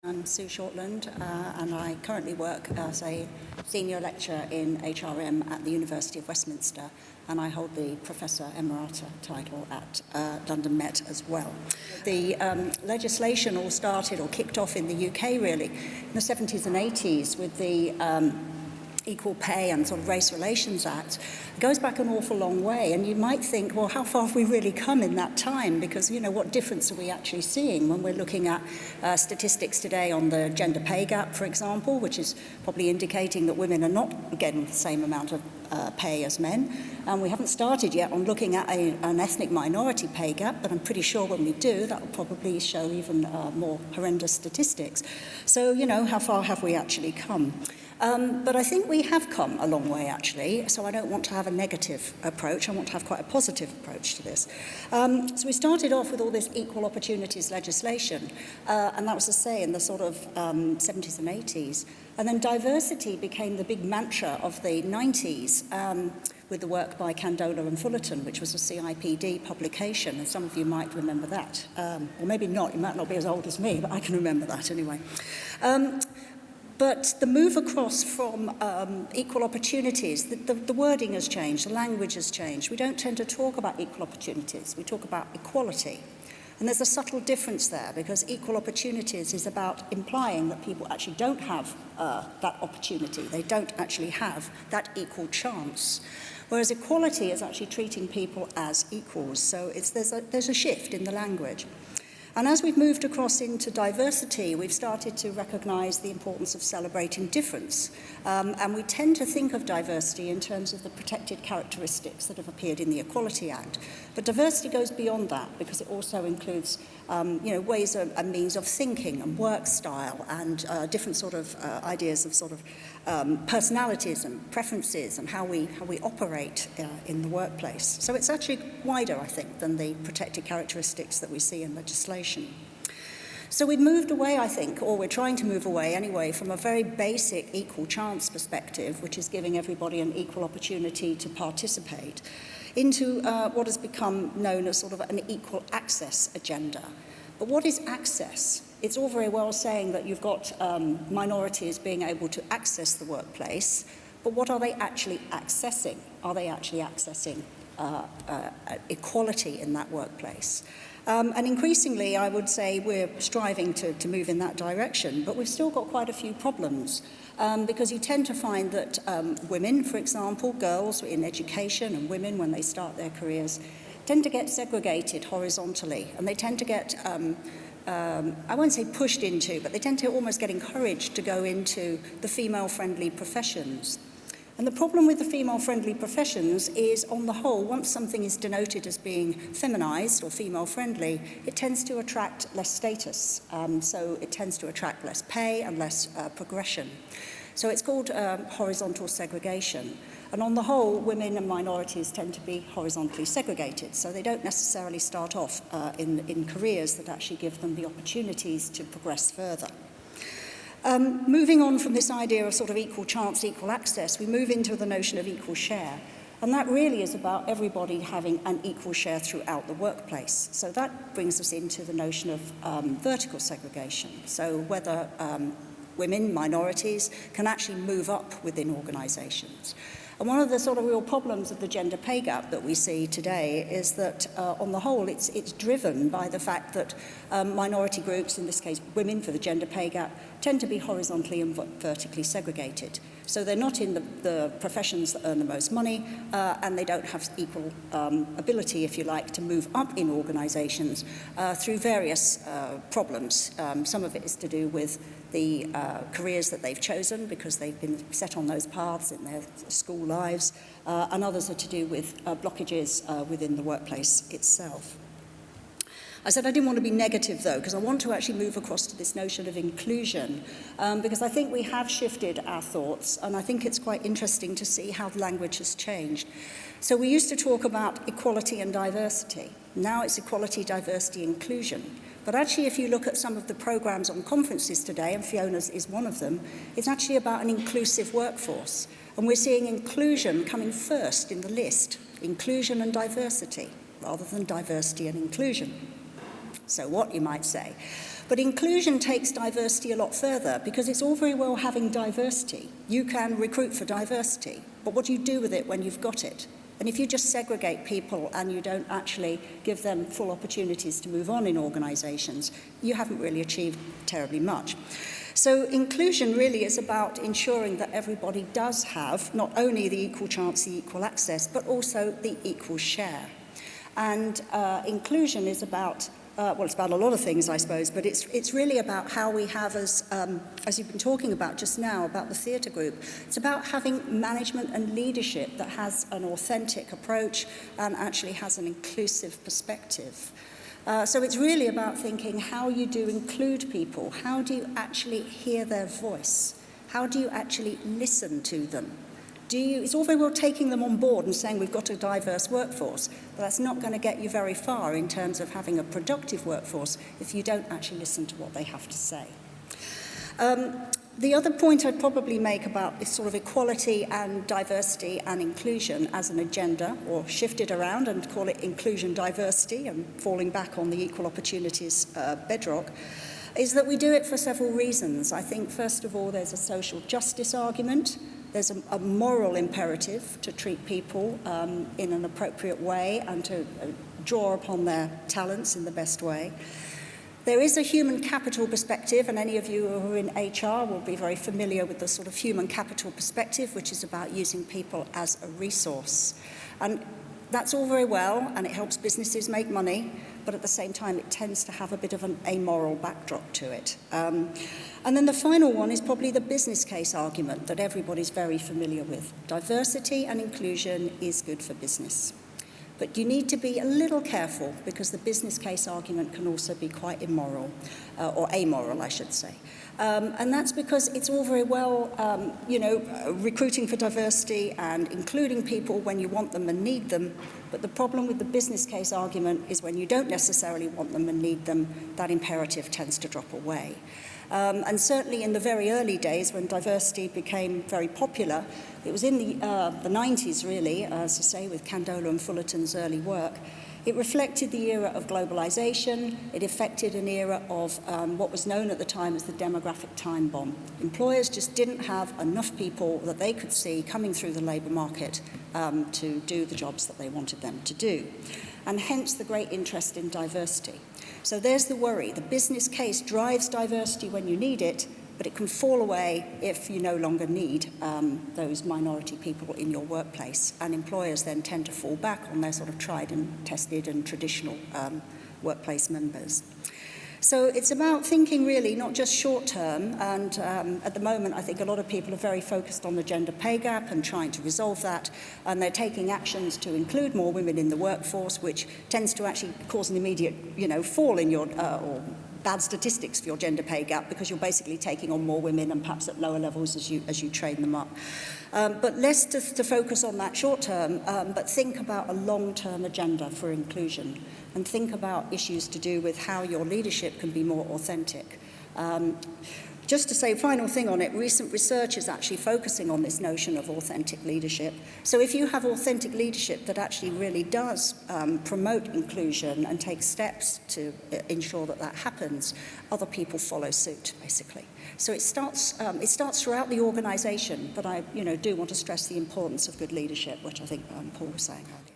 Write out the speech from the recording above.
I'm Sue Shortland, and I currently work as a senior lecturer in HRM at the University of Westminster, and I hold the Professor Emerita title at London Met as well. The legislation all started or kicked off in the UK really in the 70s and 80s with the Equal Pay and sort of Race Relations Act. It goes back an awful long way, and you might think, well, how far have we really come in that time? Because, you know, what difference are we actually seeing when we're looking at statistics today on the gender pay gap, for example, which is probably indicating that women are not getting the same amount of pay as men. And we haven't started yet on looking at an ethnic minority pay gap, but I'm pretty sure when we do, that will probably show even more horrendous statistics. So, you know, how far have we actually come? But I think we have come a long way, actually, so I don't want to have a negative approach. I want to have quite a positive approach to this. So we started off with all this equal opportunities legislation, and that was to say in the sort of 70s and 80s. And then diversity became the big mantra of the 90s with the work by Candola and Fullerton, which was a CIPD publication, and some of you might remember that. Or maybe not, you might not be as old as me, but I can remember that anyway. But the move across from equal opportunities, the wording has changed, the language has changed. We don't tend to talk about equal opportunities, we talk about equality. And there's a subtle difference there, because equal opportunities is about implying that people actually don't have that opportunity. They don't actually have that equal chance. Whereas equality is actually treating people as equals. So there's a shift in the language. And as we've moved across into diversity, we've started to recognise the importance of celebrating difference. And we tend to think of diversity in terms of the protected characteristics that have appeared in the Equality Act. But diversity goes beyond that, because it also includes ways and means of thinking and work style and different sort of ideas of sort of personalities and preferences and how we operate in the workplace. So it's actually wider, I think, than the protected characteristics that we see in legislation. So we've moved away, I think, or we're trying to move away anyway, from a very basic equal chance perspective, which is giving everybody an equal opportunity to participate, into what has become known as sort of an equal access agenda. But what is access? It's all very well saying that you've got minorities being able to access the workplace, but what are they actually accessing? Are they actually accessing equality in that workplace? And increasingly, I would say we're striving to move in that direction, but we've still got quite a few problems, because you tend to find that women, for example, girls in education and women when they start their careers, tend to get segregated horizontally, and they tend to get, I won't say pushed into, but they tend to almost get encouraged to go into the female-friendly professions. And the problem with the female-friendly professions is, on the whole, once something is denoted as being feminized or female-friendly, it tends to attract less status. So it tends to attract less pay and less progression. So it's called horizontal segregation. And on the whole, women and minorities tend to be horizontally segregated. So they don't necessarily start off in careers that actually give them the opportunities to progress further. Moving on from this idea of sort of equal chance, equal access, we move into the notion of equal share. And that really is about everybody having an equal share throughout the workplace. So that brings us into the notion of vertical segregation. So whether women, minorities, can actually move up within organisations. And one of the sort of real problems of the gender pay gap that we see today is that, on the whole, it's driven by the fact that minority groups, in this case women for the gender pay gap, tend to be horizontally and vertically segregated. So they're not in the professions that earn the most money, and they don't have equal ability, if you like, to move up in organisations through various problems. Some of it is to do with the careers that they've chosen because they've been set on those paths in their school lives, and others are to do with blockages within the workplace itself. I said I didn't want to be negative, though, because I want to actually move across to this notion of inclusion, because I think we have shifted our thoughts, and I think it's quite interesting to see how the language has changed. So we used to talk about equality and diversity. Now it's equality, diversity, inclusion. But actually, if you look at some of the programs on conferences today, and Fiona's is one of them, it's actually about an inclusive workforce. And we're seeing inclusion coming first in the list, inclusion and diversity, rather than diversity and inclusion. So what, you might say. But inclusion takes diversity a lot further, because it's all very well having diversity. You can recruit for diversity, but what do you do with it when you've got it? And if you just segregate people and you don't actually give them full opportunities to move on in organisations, you haven't really achieved terribly much. So inclusion really is about ensuring that everybody does have not only the equal chance, the equal access, but also the equal share. And inclusion is about, well, it's about a lot of things, I suppose, but it's really about how we have, as you've been talking about just now, about the theatre group, it's about having management and leadership that has an authentic approach and actually has an inclusive perspective. So it's really about thinking how you do include people. How do you actually hear their voice? How do you actually listen to them? It's all very well taking them on board and saying we've got a diverse workforce, but that's not going to get you very far in terms of having a productive workforce if you don't actually listen to what they have to say. The other point I'd probably make about this sort of equality and diversity and inclusion as an agenda, or shift it around and call it inclusion diversity and falling back on the equal opportunities bedrock, is that we do it for several reasons. I think, first of all, there's a social justice argument. There's a moral imperative to treat people in an appropriate way and to draw upon their talents in the best way. There is a human capital perspective, and any of you who are in HR will be very familiar with the sort of human capital perspective, which is about using people as a resource. And that's all very well, and it helps businesses make money, but at the same time it tends to have a bit of an amoral backdrop to it. And then the final one is probably the business case argument that everybody's very familiar with. Diversity and inclusion is good for business. But you need to be a little careful, because the business case argument can also be quite immoral, or amoral, I should say. And that's because it's all very well, recruiting for diversity and including people when you want them and need them. But the problem with the business case argument is when you don't necessarily want them and need them, that imperative tends to drop away. And certainly in the very early days when diversity became very popular, it was in the 90s really, as I say, with Candola and Fullerton's early work. It reflected the era of globalization. It affected an era of what was known at the time as the demographic time bomb. Employers just didn't have enough people that they could see coming through the labour market to do the jobs that they wanted them to do. And hence the great interest in diversity. So there's the worry. The business case drives diversity when you need it, but it can fall away if you no longer need those minority people in your workplace. And employers then tend to fall back on their sort of tried and tested and traditional workplace members. So it's about thinking really not just short term, and at the moment I think a lot of people are very focused on the gender pay gap and trying to resolve that, and they're taking actions to include more women in the workforce, which tends to actually cause an immediate fall in your or bad statistics for your gender pay gap, because you're basically taking on more women and perhaps at lower levels as you train them up. But less to focus on that short term, but think about a long-term agenda for inclusion, and think about issues to do with how your leadership can be more authentic. Just to say, final thing on it, recent research is actually focusing on this notion of authentic leadership. So if you have authentic leadership that actually really does promote inclusion and take steps to ensure that that happens, other people follow suit, basically. So it starts throughout the organisation, but I do want to stress the importance of good leadership, which I think Paul was saying earlier.